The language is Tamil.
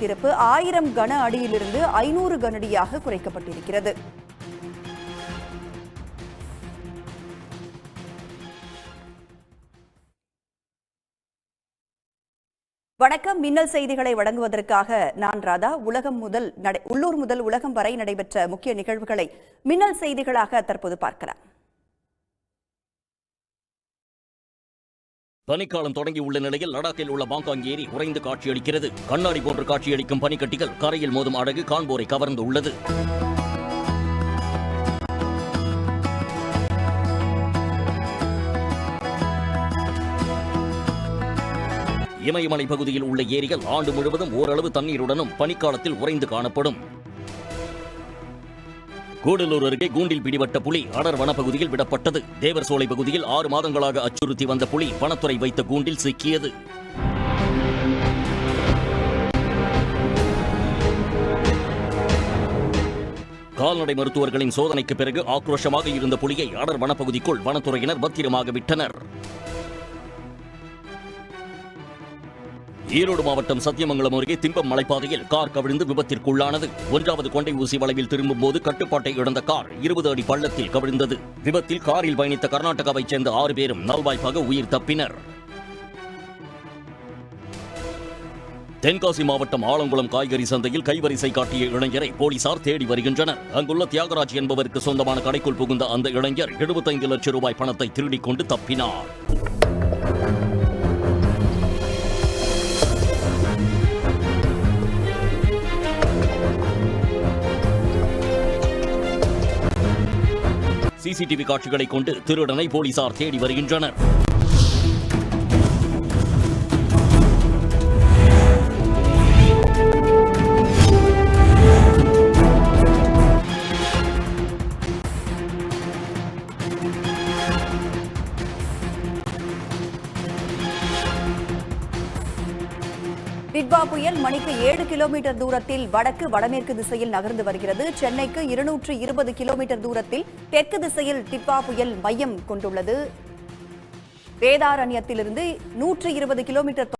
திறப்பு 1000 கன அடியிலிருந்து 500 கனஅடியாக குறைக்கப்பட்டிருக்கிறது. வணக்கம். மின்னல் செய்திகளை வழங்குவதற்காக நான் ராதா. உள்ளூர் முதல் உலகம் வரை நடைபெற்ற முக்கிய நிகழ்வுகளை மின்னல் செய்திகளாக தற்போது பார்க்கலாம். பனிக்காலம் தொடங்கியுள்ள நிலையில் லடாக்கில் உள்ள பாங்காங் ஏரி உறைந்து காட்சியளிக்கிறது. கண்ணாடி போன்று காட்சியளிக்கும் பனிக்கட்டிகள் கரையில் மோதும் அழகு காண்போரை கவர்ந்துள்ளது. இமயமலை பகுதியில் உள்ள ஏரிகள் ஆண்டு முழுவதும் ஓரளவு தண்ணீருடனும் பனிக்காலத்தில் உறைந்து காணப்படும். கூடலூர் அருகே கூண்டில் பிடிபட்ட புலி அடர் வனப்பகுதியில் விடப்பட்டது. தேவர் சோலை பகுதியில் 6 மாதங்களாக அச்சுறுத்தி வந்த புலி வனத்துறை வைத்த கூண்டில் சிக்கியது. கால்நடை மருத்துவர்களின் சோதனைக்கு பிறகு ஆக்ரோஷமாக இருந்த புலியை அடர் வனப்பகுதிக்குள் வனத்துறையினர் பத்திரமாக விட்டனர். ஈரோடு மாவட்டம் சத்தியமங்கலம் அருகே திம்பம் மலைப்பாதையில் கார் கவிழ்ந்து விபத்திற்குள்ளானது. 1வது கொண்டை ஊசி வளைவில் திரும்பும் போது கட்டுப்பாட்டை இழந்த கார் 20 அடி பள்ளத்தில் கவிழ்ந்தது. விபத்தில் காரில் பயணித்த கர்நாடகாவைச் சேர்ந்த 6 பேரும் நல்வாய்ப்பாக உயிர் தப்பினர். தென்காசி மாவட்டம் ஆலங்குளம் காய்கறி சந்தையில் கைவரிசை காட்டிய இளைஞரை போலீசார் தேடி வருகின்றனர். அங்குள்ள தியாகராஜ் என்பவருக்கு சொந்தமான கடைக்குள் புகுந்த அந்த இளைஞர் 75 லட்சம் ரூபாய் பணத்தை திருடிக் கொண்டு தப்பினார். சிசிடிவி காட்சிகளை கொண்டு திருடனை போலீசார் தேடி வருகின்றனர். டிட்வா புயல் மணிக்கு 7 கிலோமீட்டர் தூரத்தில் வடமேற்கு திசையில் நகர்ந்து வருகிறது. சென்னைக்கு 220 கிலோமீட்டர் தூரத்தில் தெற்கு திசையில் டிட்வா புயல் மையம் கொண்டுள்ளது. வேதாரண்யத்திலிருந்து 120 கிலோமீட்டர்